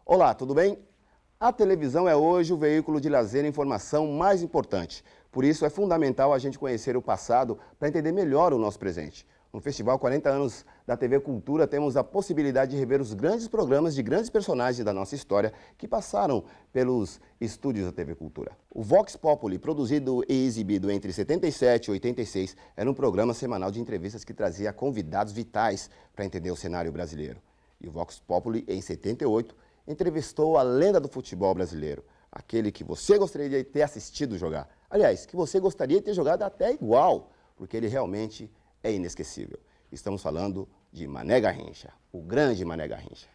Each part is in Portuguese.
Olá, tudo bem? A televisão é hoje o veículo de lazer e informação mais importante. Por isso é fundamental a gente conhecer o passado para entender melhor o nosso presente. No Festival 40 anos da TV Cultura, temos a possibilidade de rever os grandes programas de grandes personagens da nossa história que passaram pelos estúdios da TV Cultura. O Vox Populi, produzido e exibido entre 77 e 86, era um programa semanal de entrevistas que trazia convidados vitais para entender o cenário brasileiro. E o Vox Populi, em 78, entrevistou a lenda do futebol brasileiro, aquele que você gostaria de ter assistido jogar. Aliás, que você gostaria de ter jogado até igual, porque ele realmente é inesquecível. Estamos falando de Mané Garrincha, o grande Mané Garrincha.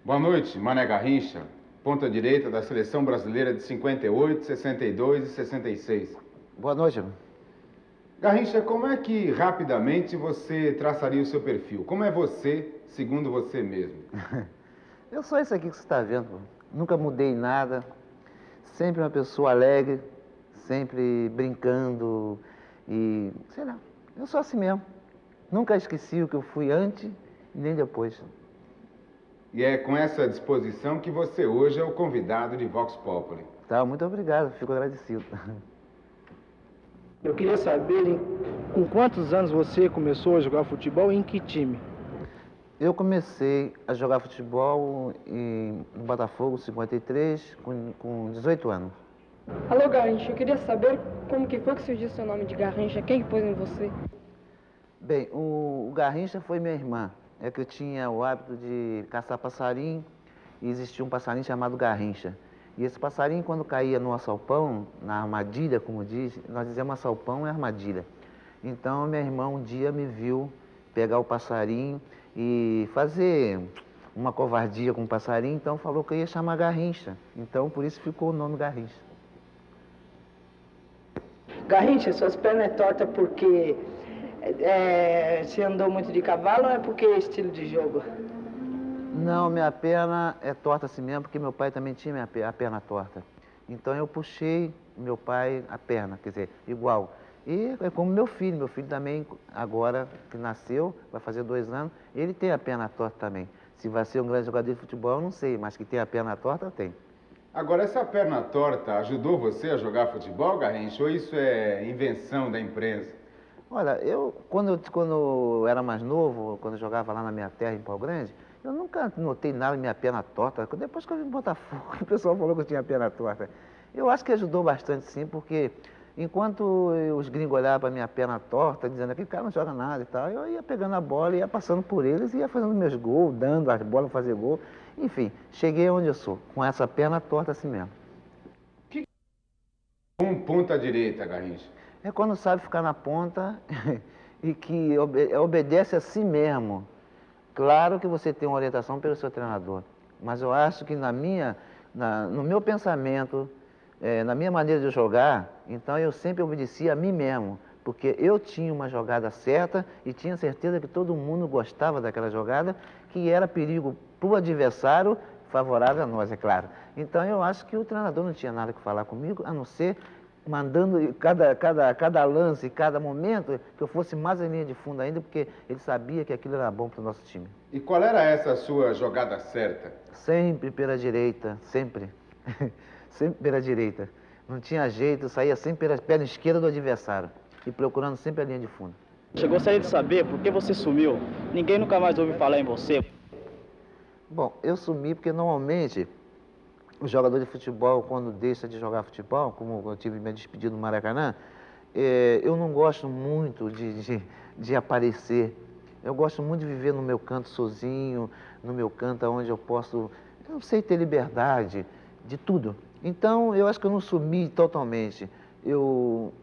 Boa noite, Mané Garrincha, ponta direita da Seleção Brasileira de 58, 62 e 66. Boa noite. Garrincha, como é que rapidamente você traçaria o seu perfil? Como é você, segundo você mesmo? Eu sou esse aqui que você está vendo. Nunca mudei nada. Sempre uma pessoa alegre, sempre brincando e, sei lá, eu sou assim mesmo. Nunca esqueci o que eu fui antes e nem depois. E é com essa disposição que você hoje é o convidado de Vox Populi. Tá, muito obrigado, fico agradecido. Eu queria saber com quantos anos você começou a jogar futebol e em que time? Eu comecei a jogar futebol no Botafogo, 53, com 18 anos. Alô, Garrincha, eu queria saber como que foi que surgiu seu nome de Garrincha, quem que pôs em você? Bem, o Garrincha foi minha irmã. É que eu tinha o hábito de caçar passarinho e existia um passarinho chamado Garrincha. E esse passarinho, quando caía no assalpão, na armadilha, como diz, nós dizemos assalpão é armadilha. Então, minha irmã um dia me viu pegar o passarinho e fazer uma covardia com o passarinho, então falou que eu ia chamar Garrincha. Então, por isso ficou o nome Garrincha. Garrincha, suas pernas é torta porque você andou muito de cavalo ou é porque é estilo de jogo? Não, minha perna é torta assim mesmo, porque meu pai também tinha a perna torta. Então eu puxei meu pai a perna, quer dizer, igual. E é como meu filho também, agora que nasceu, vai fazer 2 anos, ele tem a perna torta também. Se vai ser um grande jogador de futebol, eu não sei, mas que tem a perna torta, tem. Agora, essa perna torta ajudou você a jogar futebol, Garrincha, ou isso é invenção da imprensa? Olha, quando eu era mais novo, quando eu jogava lá na minha terra, em Pau Grande, eu nunca notei nada em minha perna torta. Depois que eu vim em Botafogo, o pessoal falou que eu tinha a perna torta. Eu acho que ajudou bastante, sim, porque enquanto os gringos olhavam para minha perna torta, dizendo que cara não joga nada e tal, eu ia pegando a bola, ia passando por eles, ia fazendo meus gols, dando as bolas para fazer gol. Enfim, cheguei onde eu sou, com essa perna torta assim mesmo. Ponta direita, Garrincha. É quando sabe ficar na ponta e que obedece a si mesmo. Claro que você tem uma orientação pelo seu treinador, mas eu acho que no meu pensamento, na minha maneira de jogar, então eu sempre obedeci a mim mesmo, porque eu tinha uma jogada certa e tinha certeza que todo mundo gostava daquela jogada, que era perigo para o adversário, favorável a nós, é claro. Então eu acho que o treinador não tinha nada que falar comigo, a não ser mandando cada lance, cada momento, que eu fosse mais em linha de fundo ainda, porque ele sabia que aquilo era bom para o nosso time. E qual era essa sua jogada certa? Sempre pela direita, sempre. Sempre pela direita. Não tinha jeito, saía sempre pela perna esquerda do adversário e procurando sempre a linha de fundo. Eu gostaria de saber por que você sumiu. Ninguém nunca mais ouviu falar em você. Bom, eu sumi porque normalmente o jogador de futebol, quando deixa de jogar futebol, como eu tive me despedido no Maracanã, eu não gosto muito de aparecer. Eu gosto muito de viver no meu canto sozinho, no meu canto onde eu posso, eu não sei, ter liberdade de tudo. Então, eu acho que eu não sumi totalmente. Eu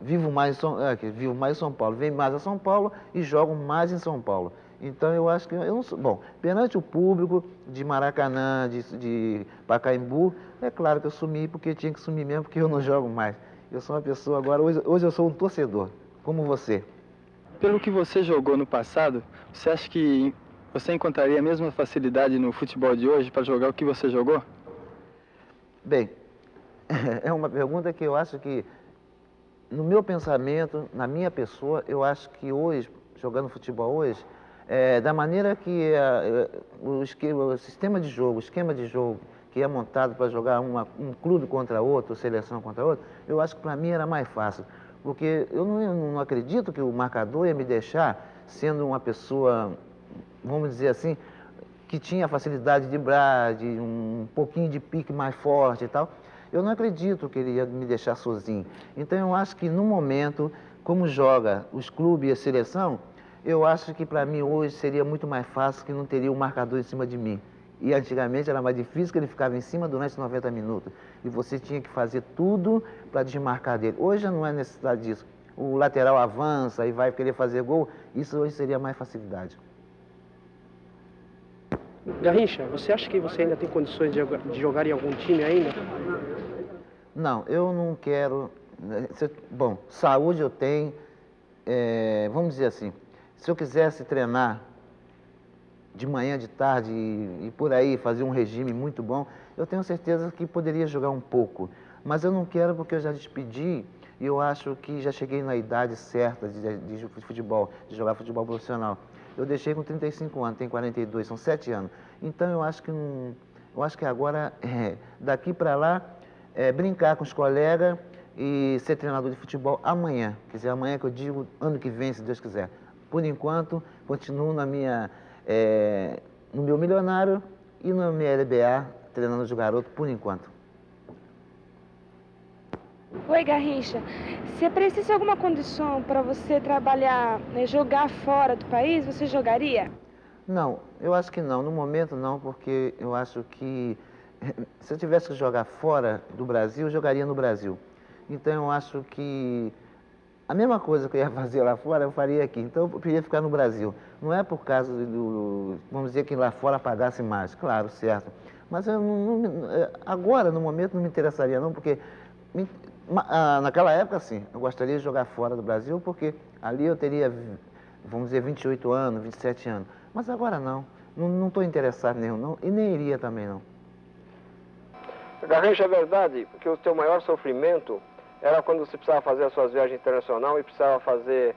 vivo mais em São Paulo, venho mais a São Paulo e jogo mais em São Paulo. Então eu acho que eu não sou... Bom, perante o público de Maracanã, de Pacaembu, é claro que eu sumi porque tinha que sumir mesmo, porque eu não jogo mais. Eu sou uma pessoa agora, hoje eu sou um torcedor, como você. Pelo que você jogou no passado, você acha que você encontraria a mesma facilidade no futebol de hoje para jogar o que você jogou? Bem, é uma pergunta que eu acho que, no meu pensamento, na minha pessoa, eu acho que hoje, jogando futebol hoje, da maneira que o sistema de jogo, o esquema de jogo que é montado para jogar um clube contra outro, seleção contra outro, eu acho que para mim era mais fácil. Porque eu não acredito que o marcador ia me deixar sendo uma pessoa, vamos dizer assim, que tinha facilidade de driblar, de um pouquinho de pique mais forte e tal. Eu não acredito que ele ia me deixar sozinho. Então eu acho que no momento, como joga os clubes e a seleção, eu acho que para mim hoje seria muito mais fácil, que não teria um marcador em cima de mim. E antigamente era mais difícil, que ele ficava em cima durante 90 minutos. E você tinha que fazer tudo para desmarcar dele. Hoje já não é necessidade disso. O lateral avança e vai querer fazer gol. Isso hoje seria mais facilidade. Garrincha, você acha que você ainda tem condições de jogar em algum time ainda? Não, eu não quero... Bom, saúde eu tenho. Vamos dizer assim, se eu quisesse treinar de manhã, de tarde e por aí, fazer um regime muito bom, eu tenho certeza que poderia jogar um pouco. Mas eu não quero porque eu já despedi e eu acho que já cheguei na idade certa de futebol, de jogar futebol profissional. Eu deixei com 35 anos, tenho 42, são 7 anos. Então eu acho que agora, daqui para lá, brincar com os colegas e ser treinador de futebol amanhã. Quer dizer, amanhã que eu digo, ano que vem, se Deus quiser. Por enquanto, continuo no meu milionário e na minha LBA, treinando os garotos, por enquanto. Oi, Garrincha. Se aparecesse alguma condição para você trabalhar, jogar fora do país, você jogaria? Não, eu acho que não. No momento não, porque eu acho que se eu tivesse que jogar fora do Brasil, eu jogaria no Brasil. Então eu acho que a mesma coisa que eu ia fazer lá fora, eu faria aqui. Então eu preferia ficar no Brasil. Não é por causa vamos dizer que lá fora pagasse mais, claro, certo. Mas eu agora, no momento, não me interessaria não, porque naquela época, sim, eu gostaria de jogar fora do Brasil, porque ali eu teria, vamos dizer, 28 anos, 27 anos. Mas agora não estou interessado nenhum, não, e nem iria também não. Garrincha, é verdade que o teu maior sofrimento era quando você precisava fazer as suas viagens internacionais e precisava fazer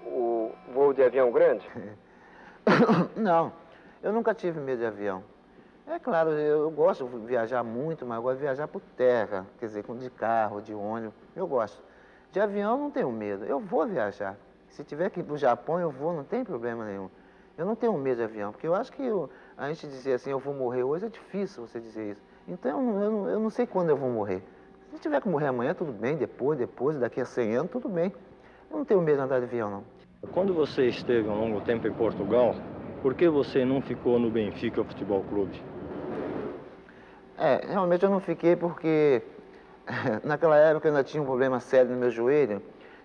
o voo de avião grande? Não, eu nunca tive medo de avião. É claro, eu gosto de viajar muito, mas eu gosto de viajar por terra, quer dizer, de carro, de ônibus, eu gosto. De avião eu não tenho medo, eu vou viajar. Se tiver que ir para o Japão, eu vou, não tem problema nenhum. Eu não tenho medo de avião, porque eu acho que a gente dizer assim, eu vou morrer hoje, é difícil você dizer isso. Então, eu não sei quando eu vou morrer. Se tiver que morrer amanhã, tudo bem, depois, daqui a 100 anos, tudo bem. Eu não tenho medo de andar de avião, não. Quando você esteve um longo tempo em Portugal, por que você não ficou no Benfica Futebol Clube? Realmente eu não fiquei porque naquela época eu ainda tinha um problema sério no meu joelho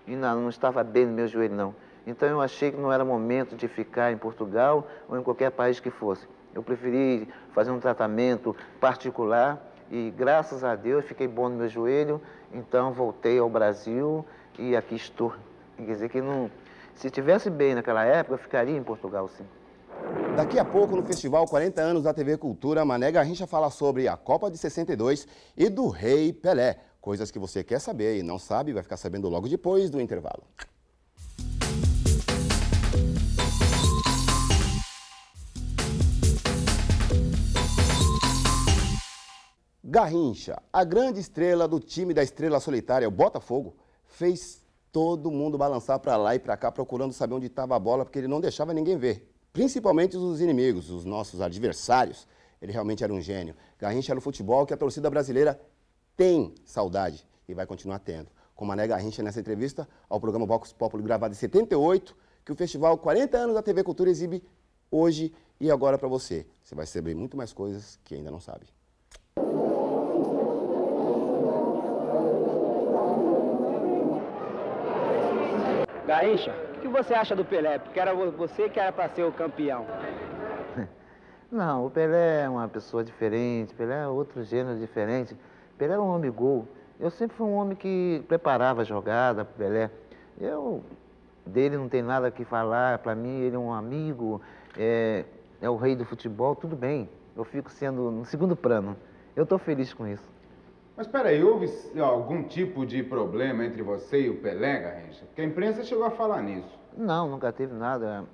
e não estava bem no meu joelho, não. Então eu achei que não era momento de ficar em Portugal ou em qualquer país que fosse. Eu preferi fazer um tratamento particular e, graças a Deus, fiquei bom no meu joelho. Então voltei ao Brasil e aqui estou. Quer dizer que se estivesse bem naquela época, eu ficaria em Portugal, sim. Daqui a pouco, no Festival 40 anos da TV Cultura, Mané Garrincha fala sobre a Copa de 62 e do Rei Pelé. Coisas que você quer saber e não sabe, vai ficar sabendo logo depois do intervalo. Garrincha, a grande estrela do time da Estrela Solitária, o Botafogo, fez todo mundo balançar para lá e para cá procurando saber onde estava a bola, porque ele não deixava ninguém ver. Principalmente os inimigos, os nossos adversários. Ele realmente era um gênio. Garrincha era o futebol que a torcida brasileira tem saudade e vai continuar tendo. Com Mané Garrincha nessa entrevista ao programa Vox Populi, gravado em 78, que o Festival 40 anos da TV Cultura exibe hoje e agora para você. Você vai saber muito mais coisas que ainda não sabe. Garrincha, o que você acha do Pelé? Porque era você que era para ser o campeão. Não, o Pelé é uma pessoa diferente, Pelé é outro gênero diferente. Pelé é um homem gol. Eu sempre fui um homem que preparava a jogada pro Pelé. Dele não tem nada que falar, para mim ele é um amigo, é o rei do futebol, tudo bem. Eu fico sendo no segundo plano. Eu estou feliz com isso. Mas peraí, houve algum tipo de problema entre você e o Pelé, Garrincha? Porque a imprensa chegou a falar nisso. Não, nunca teve nada.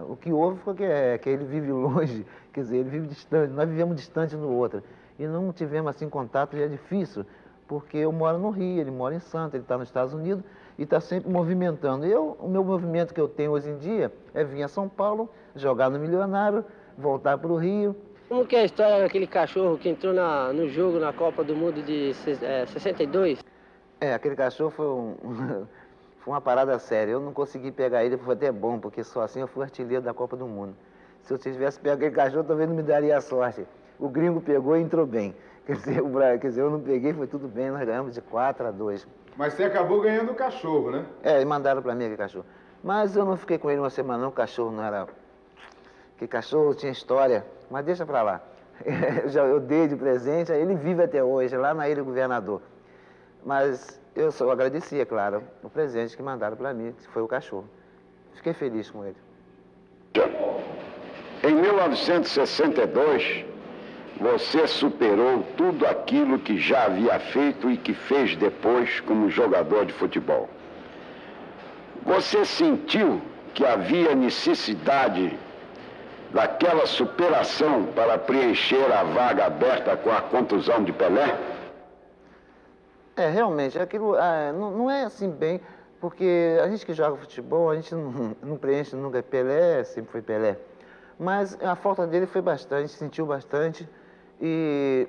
O que houve foi que ele vive longe, quer dizer, ele vive distante, nós vivemos distante um do outro. E não tivemos assim contato, e é difícil, porque eu moro no Rio, ele mora em Santos, ele está nos Estados Unidos e está sempre movimentando. O meu movimento que eu tenho hoje em dia é vir a São Paulo, jogar no Milionário, voltar para o Rio. Como que é a história daquele cachorro que entrou no jogo na Copa do Mundo de 62? Aquele cachorro foi uma parada séria. Eu não consegui pegar ele, foi até bom, porque só assim eu fui artilheiro da Copa do Mundo. Se eu tivesse pego aquele cachorro, talvez não me daria a sorte. O gringo pegou e entrou bem. Quer dizer, eu não peguei, foi tudo bem, nós ganhamos de 4-2. Mas você acabou ganhando o cachorro, né? E mandaram para mim aquele cachorro. Mas eu não fiquei com ele uma semana, não, o cachorro não era... Que cachorro tinha história, mas deixa pra lá. Eu dei de presente, ele vive até hoje, lá na Ilha Governador. Mas eu só agradeci, é claro, o presente que mandaram para mim, que foi o cachorro. Fiquei feliz com ele. Em 1962, você superou tudo aquilo que já havia feito e que fez depois como jogador de futebol. Você sentiu que havia necessidade daquela superação para preencher a vaga aberta com a contusão de Pelé? Realmente, aquilo não é assim bem, porque a gente que joga futebol, a gente não preenche nunca Pelé, sempre foi Pelé. Mas a falta dele foi bastante, a gente sentiu bastante. E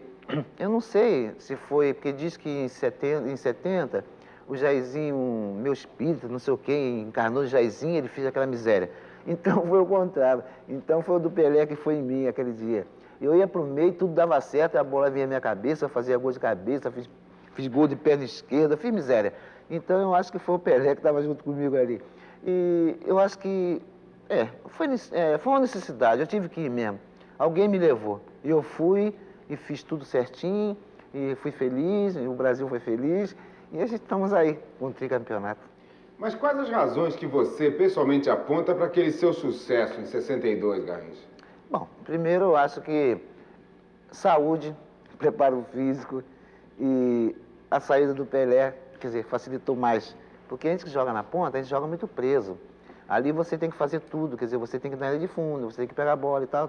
eu não sei se foi, porque diz que em 70 o Jairzinho, meu espírito, não sei o quê, encarnou o Jairzinho, ele fez aquela miséria. Então foi o contrário. Então foi o do Pelé que foi em mim aquele dia. Eu ia pro meio, tudo dava certo, a bola vinha na minha cabeça, eu fazia gol de cabeça, fiz gol de perna esquerda, fiz miséria. Então eu acho que foi o Pelé que estava junto comigo ali. E eu acho que foi uma necessidade, eu tive que ir mesmo. Alguém me levou. E eu fui e fiz tudo certinho, e fui feliz, e o Brasil foi feliz, e a gente estamos aí com o tricampeonato. Mas quais as razões que você pessoalmente aponta para aquele seu sucesso em 62, Garrincha? Bom, primeiro eu acho que saúde, preparo físico e a saída do Pelé, quer dizer, facilitou mais. Porque a gente que joga na ponta, a gente joga muito preso. Ali você tem que fazer tudo, quer dizer, você tem que ir na linha de fundo, você tem que pegar a bola e tal.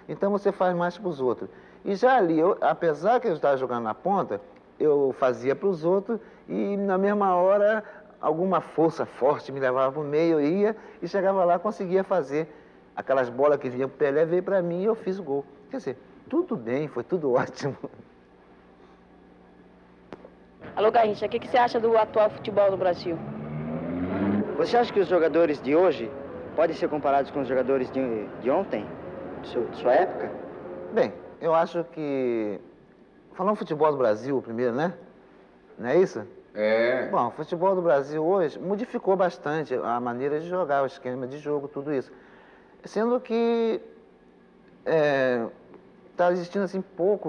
Então você faz mais para os outros. E já ali, apesar que eu estava jogando na ponta, eu fazia para os outros e na mesma hora alguma força forte me levava para o meio, eu ia e chegava lá, conseguia fazer. Aquelas bolas que vinham para o Pelé, veio para mim e eu fiz o gol. Quer dizer, tudo bem, foi tudo ótimo. Alô, Garrincha, o que você acha do atual futebol no Brasil? Você acha que os jogadores de hoje podem ser comparados com os jogadores de ontem, de sua época? Bem, eu acho que... Falando futebol do Brasil primeiro, né? Não é isso? Bom, o futebol do Brasil hoje modificou bastante a maneira de jogar, o esquema de jogo, tudo isso. Sendo que está existindo assim pouco,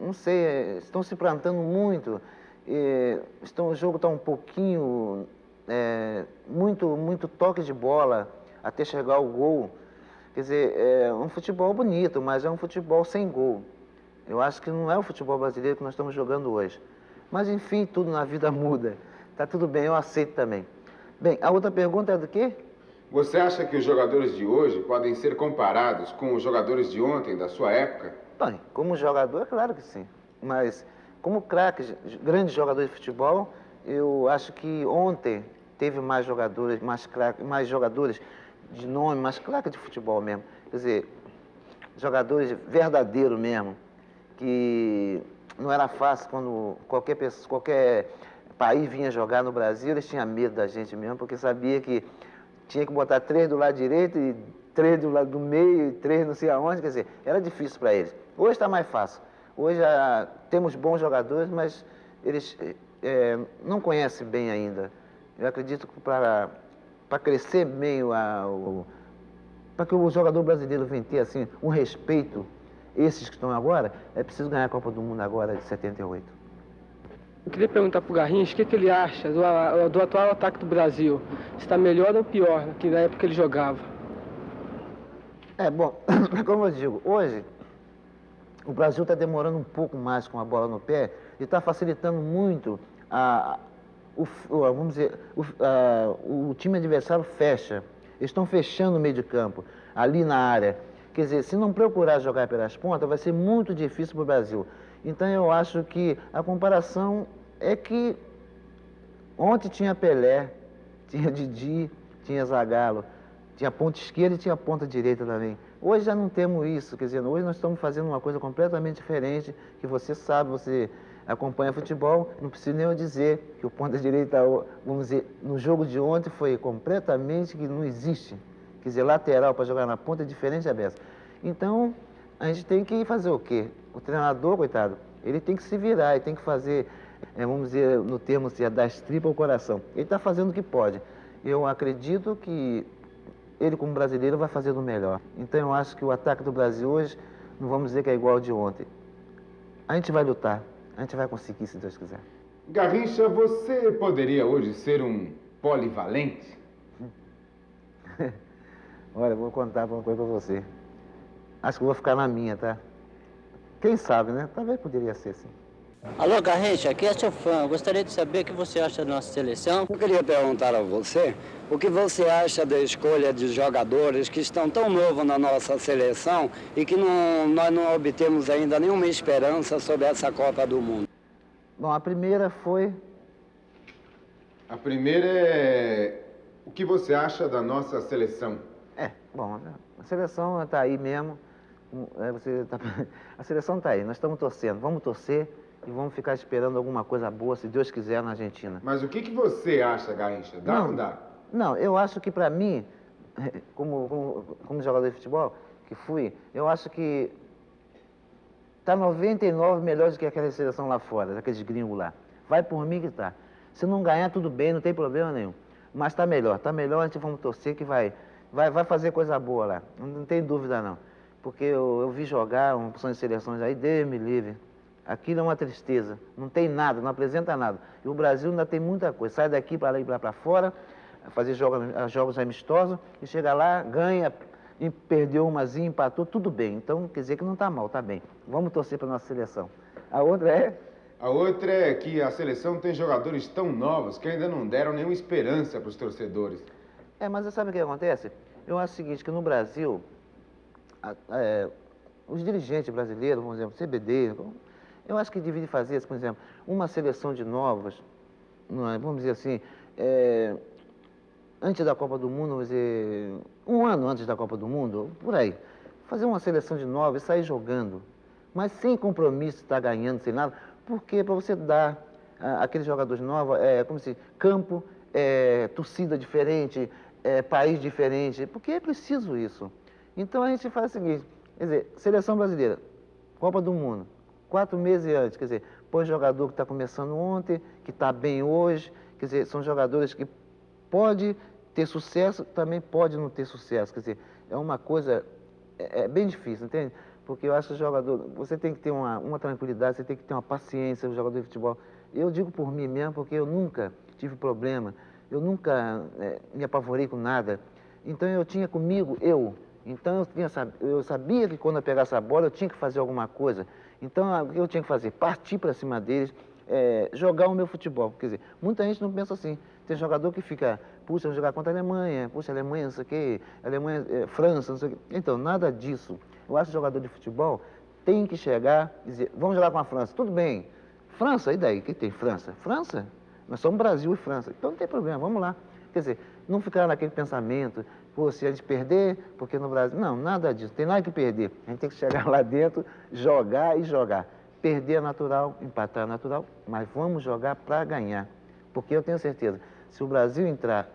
não sei, estão se plantando muito, o jogo está um pouquinho, muito toque de bola até chegar ao gol. Quer dizer, é um futebol bonito, mas é um futebol sem gol. Eu acho que não é o futebol brasileiro que nós estamos jogando hoje. Mas, enfim, tudo na vida muda. Tá tudo bem, eu aceito também. Bem, a outra pergunta é do quê? Você acha que os jogadores de hoje podem ser comparados com os jogadores de ontem, da sua época? Bem, como jogador, é claro que sim. Mas, como craques, grandes jogadores de futebol, eu acho que ontem teve mais jogadores, mais jogadores de nome, mais craques de futebol mesmo. Quer dizer, jogadores verdadeiros mesmo, que não era fácil quando qualquer país vinha jogar no Brasil, eles tinham medo da gente mesmo, porque sabia que tinha que botar 3 do lado direito e 3 do lado do meio e 3 não sei aonde, quer dizer, era difícil para eles. Hoje está mais fácil. Hoje temos bons jogadores, mas eles não conhecem bem ainda. Eu acredito que para para crescer meio para que o jogador brasileiro venha ter assim, um respeito, esses que estão agora, é preciso ganhar a Copa do Mundo agora de 78. Eu queria perguntar para o Garrincha o que ele acha do atual ataque do Brasil. Se está melhor ou pior que na época que ele jogava? Bom, como eu digo, hoje o Brasil está demorando um pouco mais com a bola no pé e está facilitando muito vamos dizer, o time adversário fecha. Eles estão fechando o meio de campo, ali na área. Quer dizer, se não procurar jogar pelas pontas, vai ser muito difícil para o Brasil. Então eu acho que a comparação é que ontem tinha Pelé, tinha Didi, tinha Zagallo, tinha ponta esquerda e tinha ponta direita também. Hoje já não temos isso, quer dizer, hoje nós estamos fazendo uma coisa completamente diferente, que você sabe, você acompanha futebol, não preciso nem eu dizer que o ponta direita, vamos dizer, no jogo de ontem foi completamente que não existe. Quer dizer, lateral para jogar na ponta é diferente da beça. Então, a gente tem que fazer o quê? O treinador, coitado, ele tem que se virar, ele tem que fazer, vamos dizer, no termo assim, das tripas ao coração. Ele está fazendo o que pode. Eu acredito que ele, como brasileiro, vai fazer do melhor. Então, eu acho que o ataque do Brasil hoje, não vamos dizer que é igual ao de ontem. A gente vai lutar, a gente vai conseguir, se Deus quiser. Garrincha, você poderia hoje ser um polivalente? Olha, eu vou contar uma coisa pra você. Acho que eu vou ficar na minha, tá? Quem sabe, né? Talvez poderia ser, sim. Alô, Garrincha, aqui é seu fã. Eu gostaria de saber o que você acha da nossa seleção. Eu queria perguntar a você o que você acha da escolha de jogadores que estão tão novos na nossa seleção e que nós não obtemos ainda nenhuma esperança sobre essa Copa do Mundo. Bom, a primeira foi... A primeira é... O que você acha da nossa seleção? Bom, a seleção está aí mesmo. A seleção está aí, nós estamos torcendo. Vamos torcer e vamos ficar esperando alguma coisa boa, se Deus quiser, na Argentina. Mas o que você acha, Garrincha? Dá ou não dá? Não, eu acho que para mim, como jogador de futebol que fui, eu acho que está 99 melhor do que aquela seleção lá fora, daqueles gringos lá. Vai por mim que tá. Se não ganhar, tudo bem, não tem problema nenhum. Mas está melhor, a gente vamos torcer que vai fazer coisa boa lá. Não tem dúvida não. Porque eu vi jogar uma porção de seleções aí, Deus me livre. Aquilo é uma tristeza, não tem nada, não apresenta nada. E o Brasil ainda tem muita coisa. Sai daqui para lá e para fora, fazer jogos amistosos, e chega lá, ganha, e perdeu umazinha, empatou, tudo bem. Então, quer dizer que não está mal, está bem. Vamos torcer para a nossa seleção. A outra é... A outra é que a seleção tem jogadores tão novos que ainda não deram nenhuma esperança para os torcedores. Mas você sabe o que acontece? Eu acho o seguinte, que no Brasil, os dirigentes brasileiros, por exemplo, CBD, eu acho que devia fazer, por exemplo, uma seleção de novos, vamos dizer assim, antes da Copa do Mundo, vamos dizer, um ano antes da Copa do Mundo, por aí, fazer uma seleção de novos e sair jogando, mas sem compromisso de estar ganhando, sem nada, porque para você dar àqueles jogadores novos, como se campo, torcida diferente, país diferente, porque é preciso isso. Então a gente faz o seguinte, quer dizer, seleção brasileira, Copa do Mundo, 4 meses antes, quer dizer, põe jogador que está começando ontem, que está bem hoje, quer dizer, são jogadores que pode ter sucesso, também pode não ter sucesso, quer dizer, é uma coisa, bem difícil, entende? Porque eu acho que o jogador, você tem que ter uma tranquilidade, você tem que ter uma paciência, o jogador de futebol. Eu digo por mim mesmo, porque eu nunca tive problema, eu nunca me apavorei com nada. Então eu tinha comigo, então eu sabia que quando eu pegasse a bola eu tinha que fazer alguma coisa. Então o que eu tinha que fazer? Partir para cima deles, jogar o meu futebol. Quer dizer, muita gente não pensa assim. Tem jogador que fica, puxa, vou jogar contra a Alemanha, puxa, Alemanha não sei o quê, Alemanha, França, não sei o quê. Então, nada disso. Eu acho que o jogador de futebol tem que chegar e dizer, vamos jogar com a França. Tudo bem. França, e daí? O que tem França? França? Nós somos Brasil e França. Então não tem problema, vamos lá. Quer dizer, não ficar naquele pensamento, pô, se a gente perder, porque no Brasil... Não, nada disso, tem nada que perder. A gente tem que chegar lá dentro, jogar e jogar. Perder é natural, empatar é natural, mas vamos jogar para ganhar. Porque eu tenho certeza, se o Brasil entrar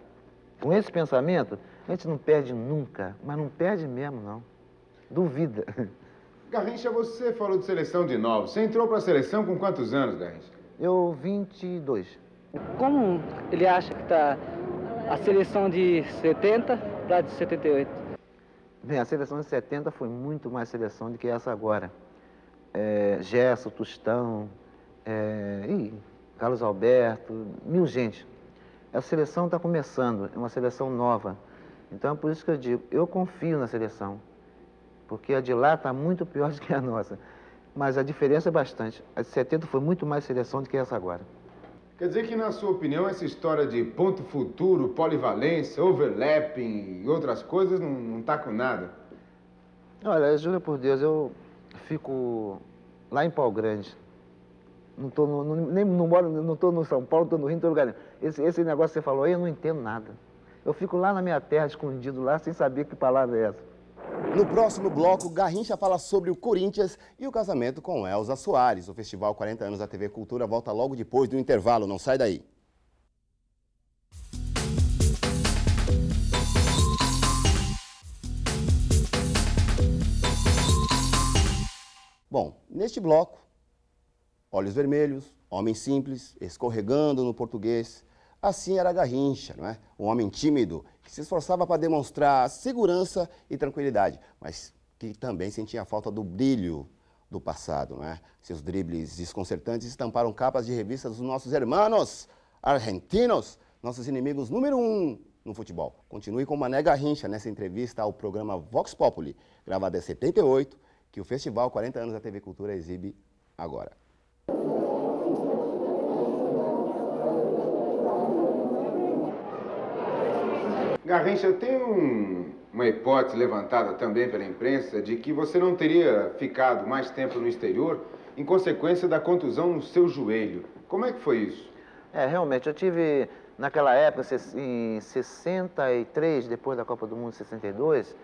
com esse pensamento, a gente não perde nunca, mas não perde mesmo, não. Duvida. Garrincha, você falou de seleção de novos. Você entrou para a seleção com quantos anos, Garrincha? Eu, 22. Como ele acha que está a seleção de 70 para a de 78? Bem, a seleção de 70 foi muito mais seleção do que essa agora. Gerson, Tostão, Carlos Alberto, mil gente. A seleção está começando, é uma seleção nova. Então é por isso que eu digo, eu confio na seleção, porque a de lá está muito pior do que a nossa. Mas a diferença é bastante. A de 70 foi muito mais seleção do que essa agora. Quer dizer que, na sua opinião, essa história de ponto futuro, polivalência, overlapping e outras coisas não tá com nada? Olha, juro por Deus, eu fico lá em Pau Grande. Não estou no São Paulo, estou no Rio, não estou em lugar nenhum. Esse negócio que você falou aí, eu não entendo nada. Eu fico lá na minha terra, escondido lá, sem saber que palavra é essa. No próximo bloco, Garrincha fala sobre o Corinthians e o casamento com Elza Soares. O Festival 40 Anos da TV Cultura volta logo depois do intervalo. Não sai daí. Bom, neste bloco, olhos vermelhos, homem simples, escorregando no português. Assim era Garrincha, não é? Um homem tímido, que se esforçava para demonstrar segurança e tranquilidade, mas que também sentia a falta do brilho do passado, não é? Seus dribles desconcertantes estamparam capas de revistas dos nossos hermanos argentinos, nossos inimigos número 1 no futebol. Continue com Mané Garrincha nessa entrevista ao programa Vox Populi, gravada em 78, que o Festival 40 Anos da TV Cultura exibe agora. Garrincha, tem uma hipótese levantada também pela imprensa de que você não teria ficado mais tempo no exterior em consequência da contusão no seu joelho. Como é que foi isso? Realmente, eu tive, naquela época, em 63, depois da Copa do Mundo em 62,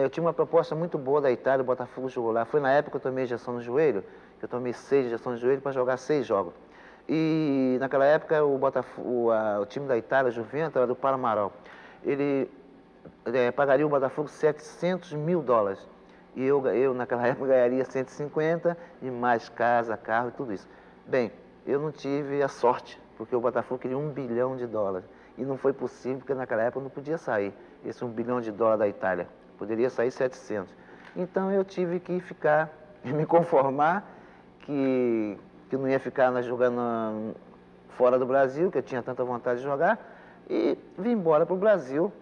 eu tinha uma proposta muito boa da Itália, o Botafogo jogou lá. Foi na época que eu tomei injeção no joelho, eu tomei 6 injeções no joelho para jogar 6 jogos. E naquela época o time da Itália, Juventus, era do Palmaral. Ele pagaria o Botafogo $700 mil. E eu naquela época ganharia 150 e mais casa, carro e tudo isso. Bem, eu não tive a sorte, porque o Botafogo queria $1 bilhão. E não foi possível, porque naquela época eu não podia sair esse $1 bilhão da Itália. Poderia sair 700. Então eu tive que me conformar que não ia ficar jogando fora do Brasil, que eu tinha tanta vontade de jogar, e vim embora para o Brasil.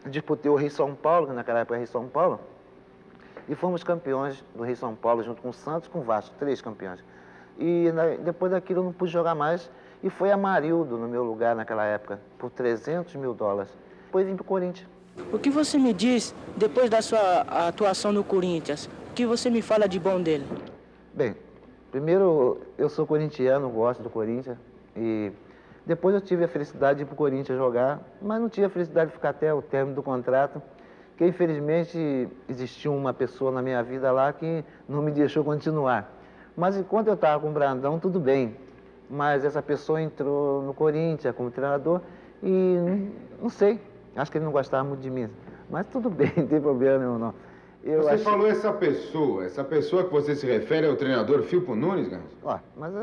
Disputei o Rio-São Paulo, que naquela época era Rio-São Paulo, e fomos campeões do Rio-São Paulo, junto com o Santos e com o Vasco, 3 campeões. E depois daquilo eu não pude jogar mais, e foi Amarildo no meu lugar naquela época, por $300 mil. Depois vim para o Corinthians. O que você me diz depois da sua atuação no Corinthians? O que você me fala de bom dele? Bem, primeiro eu sou corintiano, gosto do Corinthians, e depois eu tive a felicidade de ir para o Corinthians jogar, mas não tive a felicidade de ficar até o término do contrato, porque infelizmente existiu uma pessoa na minha vida lá que não me deixou continuar. Mas enquanto eu estava com o Brandão, tudo bem. Mas essa pessoa entrou no Corinthians como treinador e não sei, acho que ele não gostava muito de mim. Mas tudo bem, não tem problema nenhum não. Você falou essa pessoa que você se refere é o treinador Filpo Nunes, Garrincha? Mas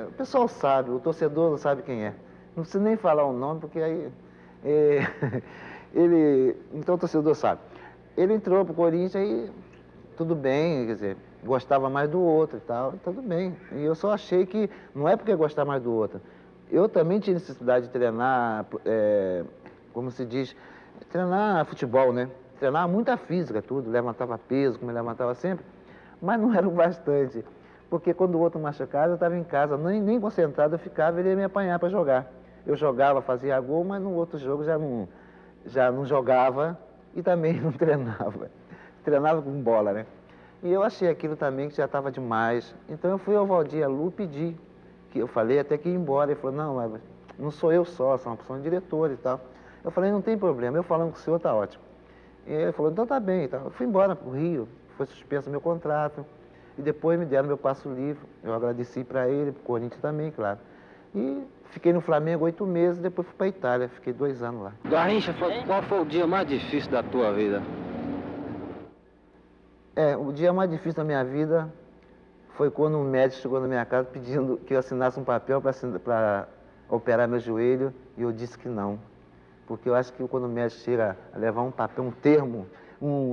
o pessoal sabe, o torcedor não sabe quem é. Não precisa nem falar o nome, porque aí então o torcedor sabe. Ele entrou pro Corinthians e tudo bem, quer dizer, gostava mais do outro e tal, tudo bem. E eu só achei que, não é porque eu gostava mais do outro, eu também tinha necessidade de treinar, como se diz, treinar futebol, né? Treinava muita física, tudo, levantava peso, como eu levantava sempre, mas não era o bastante. Porque quando o outro machucava, eu estava em casa, nem concentrado eu ficava, ele ia me apanhar para jogar. Eu jogava, fazia gol, mas no outro jogo já não jogava e também não treinava. Treinava com bola, né? E eu achei aquilo também que já estava demais. Então eu fui ao Valdir Lu pedir, que eu falei até que ia embora. Ele falou, não sou eu só, são uma opção de diretor e tal. Eu falei, não tem problema, eu falando com o senhor está ótimo. E ele falou, então tá bem. Então, eu fui embora para o Rio, foi suspenso o meu contrato. E depois me deram meu passo livre. Eu agradeci para ele, para o Corinthians também, claro. E fiquei no Flamengo 8 meses, depois fui para a Itália, fiquei 2 anos lá. Garrincha, qual foi o dia mais difícil da tua vida? O dia mais difícil da minha vida foi quando um médico chegou na minha casa pedindo que eu assinasse um papel para operar meu joelho, e eu disse que não. Porque eu acho que quando o médico chega a levar um papel, um termo,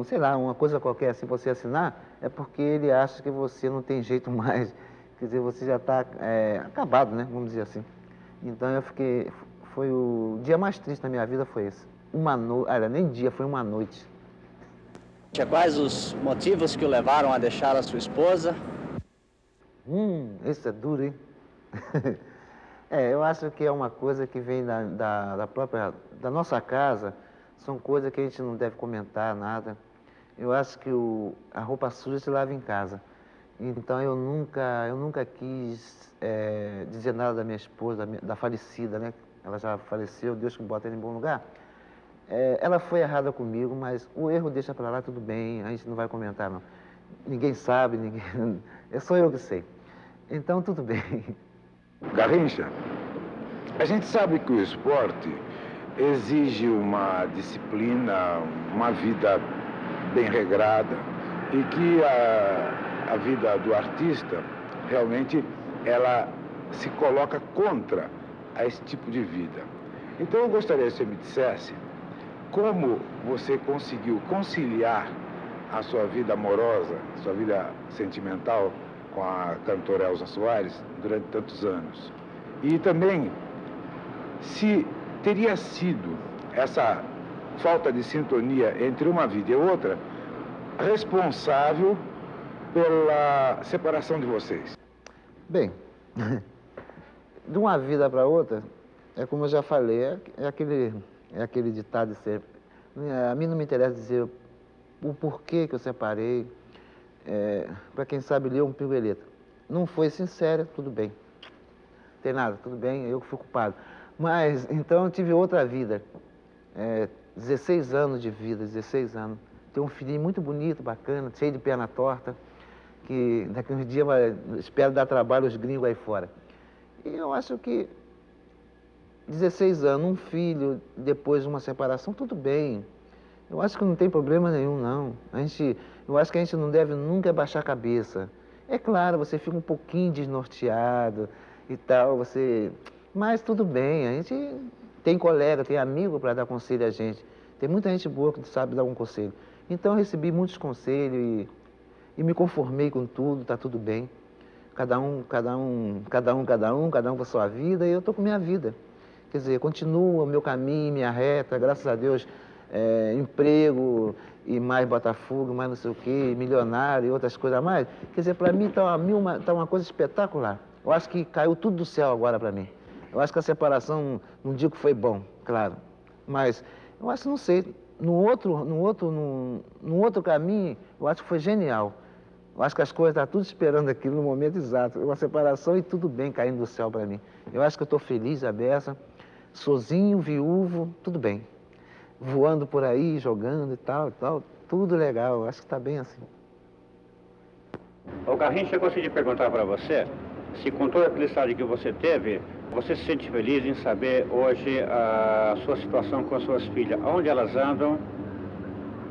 sei lá, uma coisa qualquer assim para você assinar, é porque ele acha que você não tem jeito mais. Quer dizer, você já está acabado, né? Vamos dizer assim. Então foi o dia mais triste da minha vida foi esse. Nem dia, foi uma noite. Quais os motivos que o levaram a deixar a sua esposa? Esse é duro, hein? Eu acho que é uma coisa que vem da nossa casa, são coisas que a gente não deve comentar, nada. Eu acho que a roupa suja se lava em casa. Então eu nunca quis dizer nada da minha esposa, da falecida, né? Ela já faleceu, Deus que bota ela em bom lugar. Ela foi errada comigo, mas o erro deixa pra lá, tudo bem, a gente não vai comentar, não. Ninguém sabe, é só eu que sei. Então tudo bem. Garrincha, a gente sabe que o esporte exige uma disciplina, uma vida bem regrada e que a vida do artista realmente ela se coloca contra a esse tipo de vida. Então eu gostaria que você me dissesse como você conseguiu conciliar a sua vida amorosa, sua vida sentimental com a cantora Elza Soares durante tantos anos. E também, se teria sido essa falta de sintonia entre uma vida e outra responsável pela separação de vocês? Bem, de uma vida para outra, é como eu já falei, é aquele ditado sempre. A mim não me interessa dizer o porquê que eu separei. Para quem sabe ler um pingo de letra. Não foi sincera, tudo bem. Não tem nada, tudo bem, eu que fui culpado. Mas, então eu tive outra vida. 16 anos de vida, 16 anos. Tenho um filhinho muito bonito, bacana, cheio de perna torta, que daqui uns dias espero dar trabalho aos gringos aí fora. E eu acho que 16 anos, um filho, depois de uma separação, tudo bem. Eu acho que não tem problema nenhum, não. Eu acho que a gente não deve nunca baixar a cabeça. É claro, você fica um pouquinho desnorteado e tal, mas tudo bem, a gente tem colega, tem amigo para dar conselho a gente. Tem muita gente boa que sabe dar um conselho. Então eu recebi muitos conselhos e me conformei com tudo, tá tudo bem. Cada um com a sua vida, e eu tô com minha vida. Quer dizer, continua o meu caminho, minha reta, graças a Deus, emprego e mais Botafogo, mais não sei o quê, milionário e outras coisas a mais. Quer dizer, para mim tá uma coisa espetacular. Eu acho que caiu tudo do céu agora para mim. Eu acho que a separação, não digo que foi bom, claro, mas eu acho, não sei, no outro caminho, eu acho que foi genial. Eu acho que as coisas estão tudo esperando aquilo no momento exato. Uma separação e tudo bem caindo do céu para mim. Eu acho que eu estou feliz, a beça, sozinho, viúvo, tudo bem. Voando por aí, jogando e tal, tudo legal. Eu acho que está bem assim. O Garrincha, eu gostaria de perguntar para você se com toda a felicidade que você teve, você se sente feliz em saber hoje a sua situação com as suas filhas. Onde elas andam?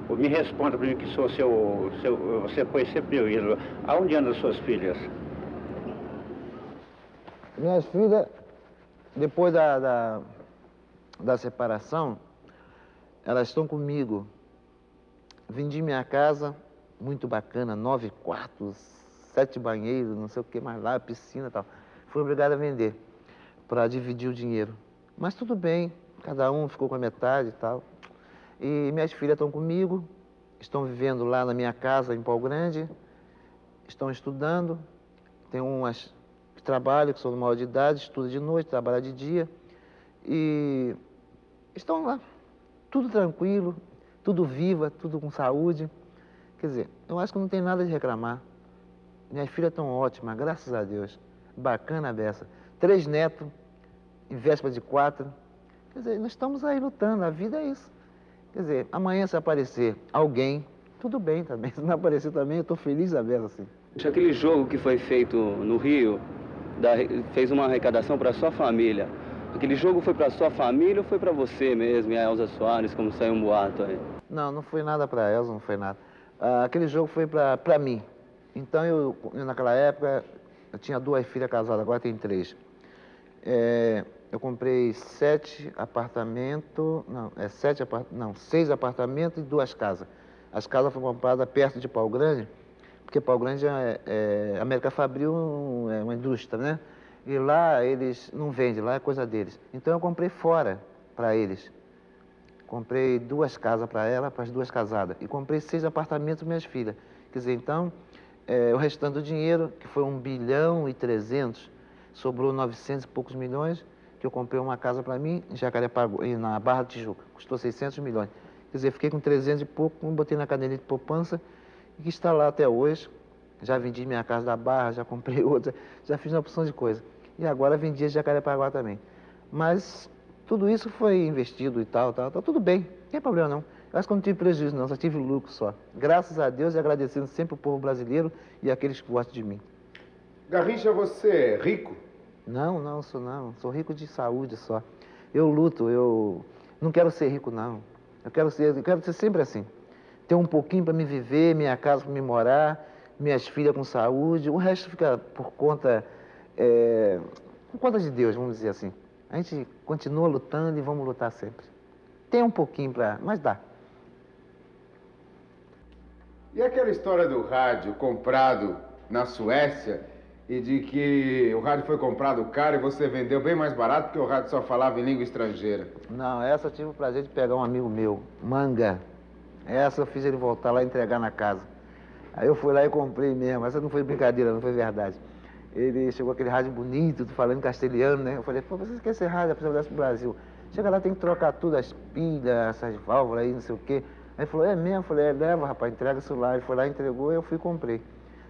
Me responda para mim que você foi sempre meu ídolo. Aonde andam as suas filhas? Minhas filhas, depois da separação, elas estão comigo. Vendi minha casa, muito bacana, 9 quartos, 7 banheiros, não sei o que mais lá, piscina e tal. Fui obrigado a vender para dividir o dinheiro. Mas tudo bem, cada um ficou com a metade e tal. E minhas filhas estão comigo, estão vivendo lá na minha casa em Pau Grande, estão estudando, tem umas que trabalham, que são maior de idade, estudam de noite, trabalham de dia, e estão lá, tudo tranquilo, tudo viva, tudo com saúde. Quer dizer, eu acho que não tem nada de reclamar. Minhas filhas estão ótimas, graças a Deus. Bacana a beça. 3 netos, em véspera de 4. Quer dizer, nós estamos aí lutando, a vida é isso. Quer dizer, amanhã se aparecer alguém, tudo bem também. Se não aparecer também, eu estou feliz a beça, assim. Aquele jogo que foi feito no Rio, fez uma arrecadação para a sua família. Aquele jogo foi para a sua família ou foi para você mesmo, e a Elza Soares, como saiu um boato aí? Não, não foi nada para a Elza, não foi nada. Aquele jogo foi para mim. Então, eu, naquela época, eu tinha 2 filhas casadas, agora tem 3. eu comprei 6 apartamentos e 2 casas. As casas foram compradas perto de Pau Grande, porque Pau Grande a América Fabril é uma indústria, né? E lá eles não vendem, lá é coisa deles. Então eu comprei fora para eles. Comprei 2 casas para ela, para as 2 casadas. E comprei 6 apartamentos para minhas filhas. Quer dizer, então, o restante do dinheiro, que foi 1 bilhão e 300, sobrou 900 e poucos milhões, que eu comprei uma casa para mim em Jacarepaguá, na Barra do Tijuca. Custou 600 milhões. Quer dizer, fiquei com 300 e pouco, botei na caderneta de poupança e que está lá até hoje. Já vendi minha casa da Barra, já comprei outra, já fiz uma opção de coisa. E agora vendi a Jacarepaguá também. Mas tudo isso foi investido e tal, tudo bem, não tem problema não. Eu acho que eu não tive prejuízo não, só tive lucro só. Graças a Deus e agradecendo sempre o povo brasileiro e aqueles que gostam de mim. Garrincha, você é rico? Não, sou rico de saúde só. Eu luto, eu não quero ser rico não. Eu quero ser sempre assim. Ter um pouquinho para me viver, minha casa para me morar, minhas filhas com saúde, o resto fica por conta de Deus, vamos dizer assim. A gente continua lutando e vamos lutar sempre. Tem um pouquinho mas dá. E aquela história do rádio comprado na Suécia e de que o rádio foi comprado caro e você vendeu bem mais barato porque o rádio só falava em língua estrangeira? Não, essa eu tive o prazer de pegar um amigo meu, Manga. Essa eu fiz ele voltar lá e entregar na casa. Aí eu fui lá e comprei mesmo. Essa não foi brincadeira, não foi verdade. Ele chegou aquele rádio bonito, falando castelhano, né? Eu falei, pô, você quer esse rádio, precisa desse pro Brasil. Chega lá, tem que trocar tudo, as pilhas, essas válvulas aí, não sei o quê. Aí ele falou, é mesmo? Eu falei, leva, rapaz, entrega o celular. Ele foi lá, entregou, eu fui e comprei.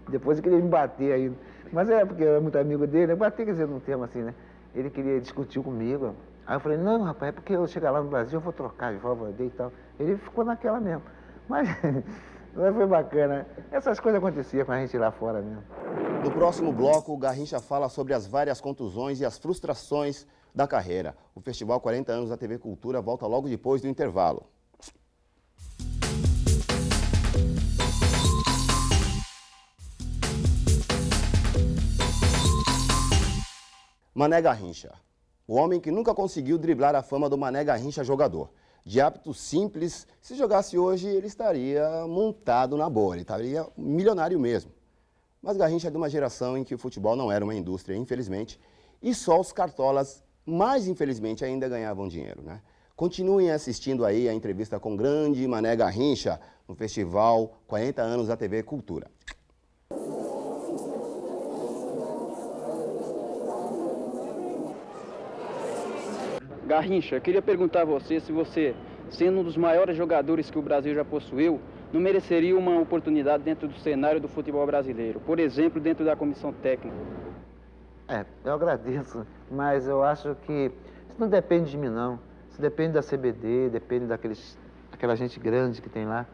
Depois ele queria me bater ainda. Mas porque eu era muito amigo dele, eu bati, quer dizer, num tema assim, né? Ele queria discutir comigo. Aí eu falei, não, rapaz, é porque eu chegar lá no Brasil, eu vou trocar de válvula dele e tal. Ele ficou naquela mesmo. Mas foi bacana. Essas coisas aconteciam com a gente lá fora mesmo. No próximo bloco, o Garrincha fala sobre as várias contusões e as frustrações da carreira. O Festival 40 anos da TV Cultura volta logo depois do intervalo. Mané Garrincha. O homem que nunca conseguiu driblar a fama do Mané Garrincha jogador. De hábitos simples, se jogasse hoje, ele estaria montado na boa, ele estaria milionário mesmo. Mas Garrincha é de uma geração em que o futebol não era uma indústria, infelizmente, e só os cartolas, mais infelizmente, ainda ganhavam dinheiro, né? Continuem assistindo aí a entrevista com o grande Mané Garrincha no Festival 40 anos da TV Cultura. Garrincha, eu queria perguntar a você se você, sendo um dos maiores jogadores que o Brasil já possuiu, não mereceria uma oportunidade dentro do cenário do futebol brasileiro, por exemplo, dentro da comissão técnica. Eu agradeço, mas eu acho que isso não depende de mim, não. Isso depende da CBD, depende daquela gente grande que tem lá.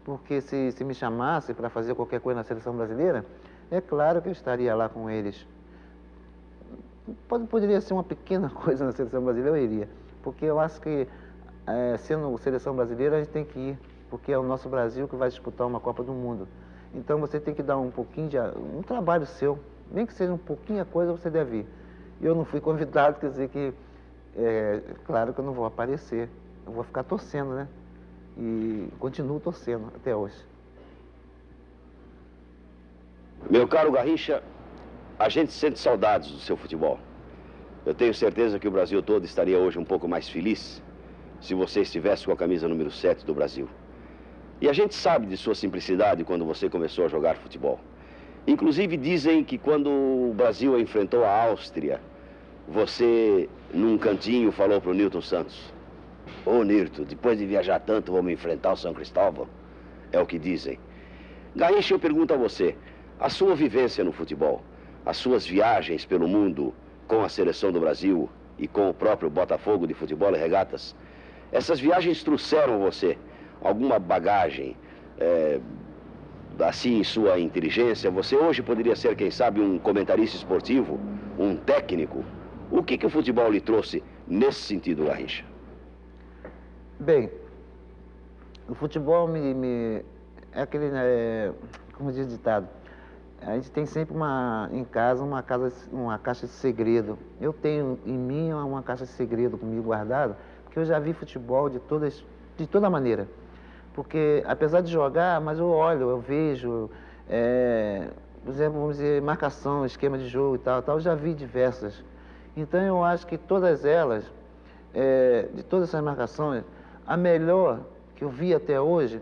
Porque se me chamasse para fazer qualquer coisa na seleção brasileira, é claro que eu estaria lá com eles. Poderia ser uma pequena coisa na seleção brasileira, eu iria. Porque eu acho que, sendo seleção brasileira, a gente tem que ir. Porque é o nosso Brasil que vai disputar uma Copa do Mundo. Então você tem que dar um pouquinho um trabalho seu. Nem que seja um pouquinho a coisa, você deve ir. Eu não fui convidado, quer dizer que, claro que eu não vou aparecer. Eu vou ficar torcendo, né? E continuo torcendo até hoje. Meu caro Garrincha, a gente sente saudades do seu futebol. Eu tenho certeza que o Brasil todo estaria hoje um pouco mais feliz se você estivesse com a camisa número 7 do Brasil. E a gente sabe de sua simplicidade quando você começou a jogar futebol. Inclusive dizem que quando o Brasil enfrentou a Áustria, você, num cantinho, falou para o Nilton Santos: ô Nilton, depois de viajar tanto, vamos enfrentar o São Cristóvão? É o que dizem. Garrincha, eu pergunto a você, a sua vivência no futebol, as suas viagens pelo mundo com a seleção do Brasil e com o próprio Botafogo de Futebol e Regatas, essas viagens trouxeram a você alguma bagagem, assim, em sua inteligência? Você hoje poderia ser, quem sabe, um comentarista esportivo, um técnico. O que o futebol lhe trouxe nesse sentido, Garrincha? Bem, o futebol é aquele, como diz o ditado, a gente tem sempre em casa uma caixa de segredo. Eu tenho em mim uma caixa de segredo comigo guardada, porque eu já vi futebol de toda maneira. Porque, apesar de jogar, mas eu olho, eu vejo, por exemplo, vamos dizer, marcação, esquema de jogo e tal, eu já vi diversas. Então, eu acho que todas elas, de todas essas marcações, a melhor que eu vi até hoje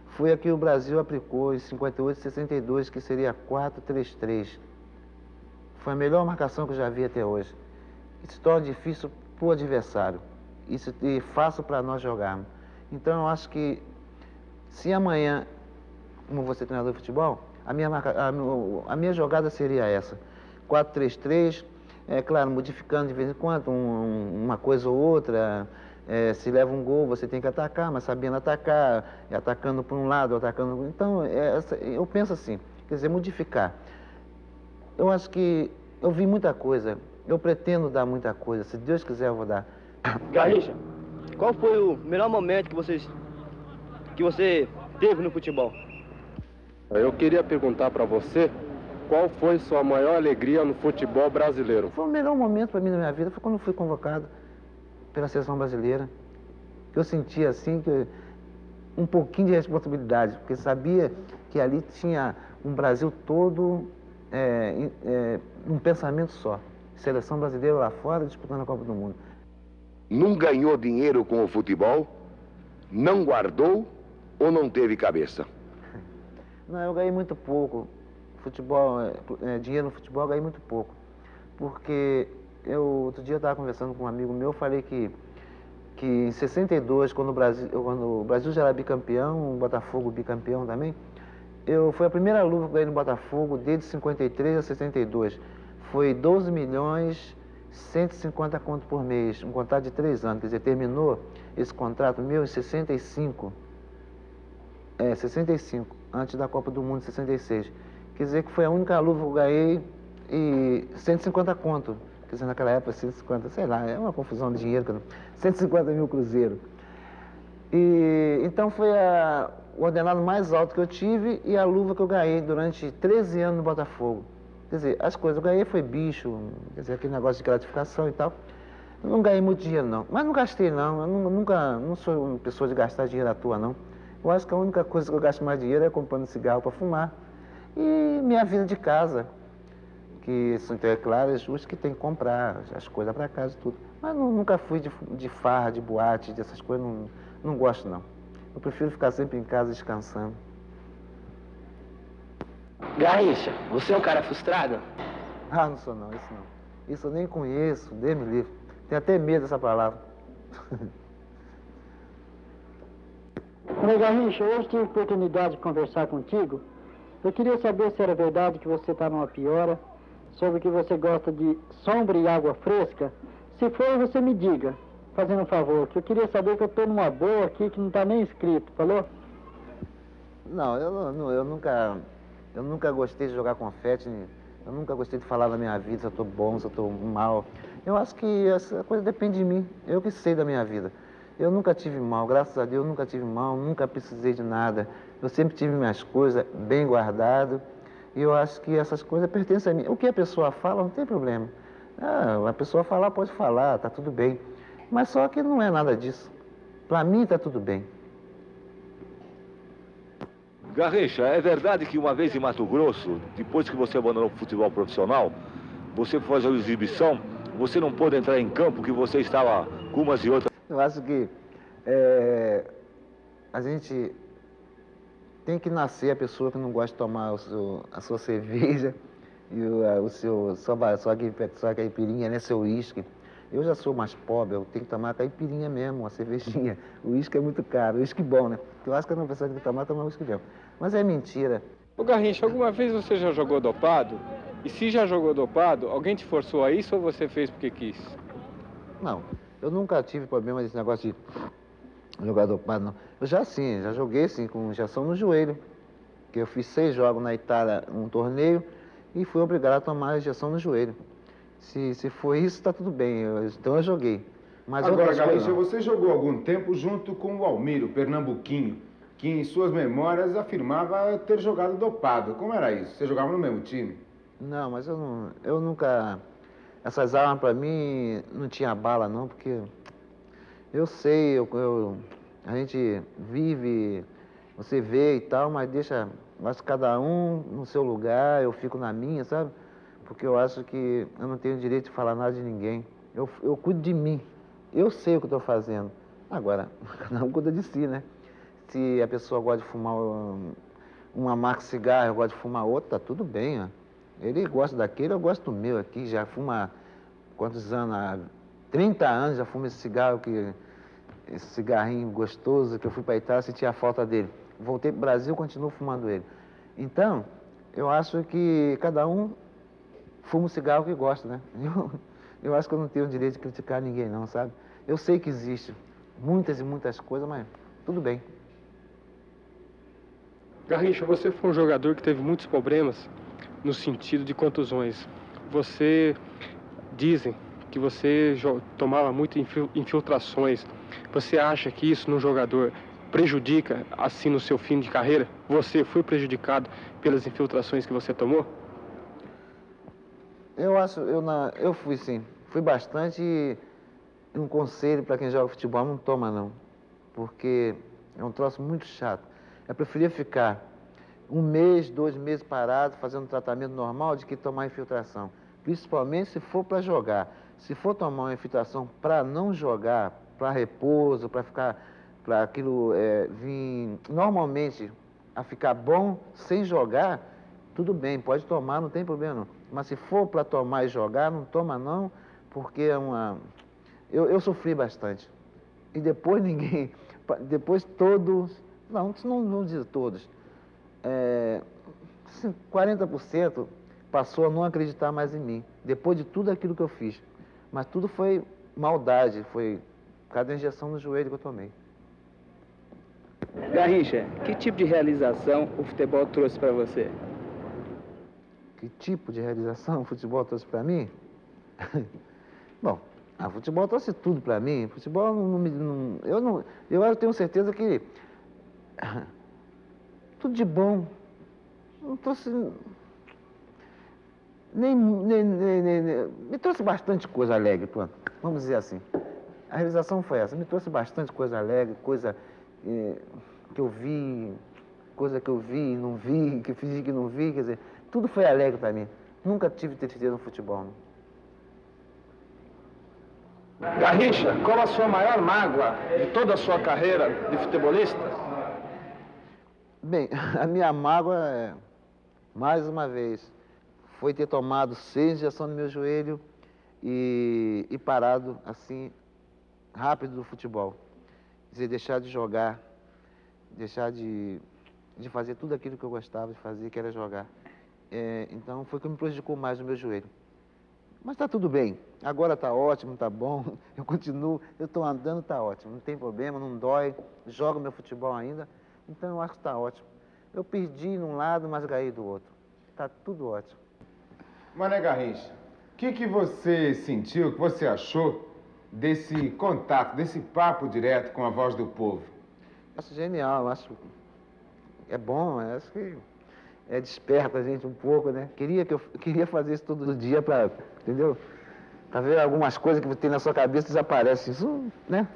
foi a que o Brasil aplicou em 58 e 62, que seria 4-3-3. Foi a melhor marcação que eu já vi até hoje. Isso torna difícil para o adversário e fácil para nós jogarmos. Então, eu acho que se amanhã, como você treinador de futebol, a minha jogada seria essa. 4-3-3, claro, modificando de vez em quando uma coisa ou outra. Se leva um gol, você tem que atacar, mas sabendo atacar, atacando por um lado, atacando... Então, eu penso assim, quer dizer, modificar. Eu acho que eu vi muita coisa, eu pretendo dar muita coisa, se Deus quiser eu vou dar. Garrincha, qual foi o melhor momento que você teve no futebol? Eu queria perguntar para você, qual foi sua maior alegria no futebol brasileiro? Foi o melhor momento para mim na minha vida, foi quando eu fui convocado pela seleção brasileira. Eu sentia assim que um pouquinho de responsabilidade, porque sabia que ali tinha um Brasil todo um pensamento só. Seleção brasileira lá fora disputando a Copa do Mundo. Não ganhou dinheiro com o futebol? Não guardou ou não teve cabeça? Não, eu ganhei muito pouco. Futebol, dinheiro no futebol eu ganhei muito pouco. Porque outro dia eu estava conversando com um amigo meu, falei que em 62, quando o Brasil já era bicampeão, o Botafogo bicampeão também, foi a primeira luva que eu ganhei no Botafogo desde 53 a 62. Foi 12 milhões 150 conto por mês, um contrato de 3 anos. Quer dizer, terminou esse contrato meu em 65. 65, antes da Copa do Mundo, 66. Quer dizer que foi a única luva que eu ganhei e 150 conto. Quer dizer, naquela época, 150, sei lá, é uma confusão de dinheiro, 150 mil cruzeiros. Então foi o ordenado mais alto que eu tive e a luva que eu ganhei durante 13 anos no Botafogo. Quer dizer, as coisas que eu ganhei foi bicho, quer dizer, aquele negócio de gratificação e tal. Eu não ganhei muito dinheiro, não. Mas não gastei, não. Eu não sou uma pessoa de gastar dinheiro à toa, não. Eu acho que a única coisa que eu gasto mais dinheiro é comprando cigarro para fumar. E minha vida de casa. Que, é claro, é justo que tem que comprar as coisas para casa e tudo. Mas nunca fui de farra, de boate, dessas coisas, não gosto não. Eu prefiro ficar sempre em casa descansando. Garrincha, você é um cara frustrado? Ah, não sou não, isso não. Isso eu nem conheço, Deus me livre. Tenho até medo dessa palavra. Oi, Garrincha, hoje tive a oportunidade de conversar contigo. Eu queria saber se era verdade que você está numa piora, sobre que você gosta de sombra e água fresca. Se for, você me diga, fazendo um favor, que eu queria saber que eu estou numa boa aqui que não está nem escrito, falou? Não, eu nunca gostei de jogar confete, eu nunca gostei de falar da minha vida, se eu estou bom, se eu estou mal. Eu acho que essa coisa depende de mim, eu que sei da minha vida. Eu nunca tive mal, graças a Deus, nunca tive mal, nunca precisei de nada. Eu sempre tive minhas coisas bem guardadas. E eu acho que essas coisas pertencem a mim. O que a pessoa fala não tem problema. A pessoa falar pode falar, tá tudo bem. Mas só que não é nada disso. Para mim tá tudo bem. Garrincha, é verdade que uma vez em Mato Grosso, depois que você abandonou o futebol profissional, você foi fazer uma exibição, você não pôde entrar em campo, que você estava com umas e outras... Eu acho que a gente tem que nascer a pessoa que não gosta de tomar a sua cerveja e sua caipirinha, né, seu uísque. Eu já sou mais pobre, eu tenho que tomar caipirinha mesmo, uma cervejinha. O uísque é muito caro, o uísque bom, né? Eu acho que uma pessoa que tem que tomar uísque mesmo. Mas é mentira. Ô Garrincha, alguma vez você já jogou dopado? E se já jogou dopado, alguém te forçou a isso ou você fez porque quis? Não, eu nunca tive problema desse negócio de jogar dopado, não. Eu já joguei sim, com injeção no joelho. Que eu fiz 6 jogos na Itália, um torneio, e fui obrigado a tomar a injeção no joelho. Se foi isso, está tudo bem. Então eu joguei. Mas agora, Garrincha, você jogou algum tempo junto com o Almiro, pernambuquinho. que em suas memórias afirmava ter jogado dopado. Como era isso? Você jogava no mesmo time? Não, mas eu nunca... Essas armas para mim não tinha bala não, porque eu sei, a gente vive, você vê e tal, mas deixa, acho que cada um no seu lugar, eu fico na minha, sabe? Porque eu acho que eu não tenho direito de falar nada de ninguém. Eu cuido de mim, eu sei o que eu estou fazendo. Agora, cada um cuida de si, né? Se a pessoa gosta de fumar uma marca de cigarro, eu gosto de fumar outra, tá tudo bem, ó. Ele gosta daquele, eu gosto do meu aqui, já fuma quantos anos? Há 30 anos já fumo esse cigarro, esse cigarrinho gostoso que eu fui para a Itália, senti a falta dele. Voltei para o Brasil, continuo fumando ele. Então, eu acho que cada um fuma o cigarro que gosta, né? Eu acho que eu não tenho o direito de criticar ninguém não, sabe? Eu sei que existe muitas e muitas coisas, mas tudo bem. Garrincha, você foi um jogador que teve muitos problemas no sentido de contusões. Dizem que você tomava muitas infiltrações. Você acha que isso no jogador prejudica, assim, no seu fim de carreira? Você foi prejudicado pelas infiltrações que você tomou? Eu fui sim. Fui bastante e um conselho para quem joga futebol, não toma não. Porque é um troço muito chato. Eu preferia ficar 1 mês, 2 meses parado, fazendo um tratamento normal, de que tomar infiltração. Principalmente se for para jogar. Se for tomar uma infiltração para não jogar, para repouso, para aquilo vir normalmente a ficar bom sem jogar, tudo bem, pode tomar, não tem problema não. Mas se for para tomar e jogar, não toma não, porque é uma... Eu sofri bastante. E depois depois todos, não vou dizer todos, 40% passou a não acreditar mais em mim, depois de tudo aquilo que eu fiz. Mas tudo foi maldade, foi cada injeção no joelho que eu tomei. Garrincha, que tipo de realização o futebol trouxe para você? Que tipo de realização o futebol trouxe para mim? Bom, o futebol trouxe tudo para mim. O futebol eu tenho certeza que tudo de bom. Não trouxe me trouxe bastante coisa alegre, pronto. Vamos dizer assim. A realização foi essa. Me trouxe bastante coisa alegre, coisa que eu vi, coisa que eu vi e não vi, que fingi que não vi, quer dizer, tudo foi alegre para mim. Nunca tive tristeza no futebol. Não. Garrincha, qual a sua maior mágoa de toda a sua carreira de futebolista? Bem, a minha mágoa, mais uma vez, foi ter tomado 6 injeções no meu joelho e parado, assim, rápido do futebol. Quer dizer, deixar de jogar, deixar de fazer tudo aquilo que eu gostava de fazer, que era jogar. Então, foi o que me prejudicou mais no meu joelho. Mas está tudo bem. Agora está ótimo, está bom. Eu continuo, eu estou andando, está ótimo. Não tem problema, não dói. Jogo meu futebol ainda. Então, eu acho que está ótimo. Eu perdi num lado, mas ganhei do outro. Está tudo ótimo. Mané Garrincha, o que você sentiu, o que você achou desse contato, desse papo direto com a voz do povo? Acho genial, acho... É bom, acho que desperta a gente um pouco, né? Queria fazer isso todo dia para, entendeu? Para ver algumas coisas que tem na sua cabeça desaparecem. Isso, né?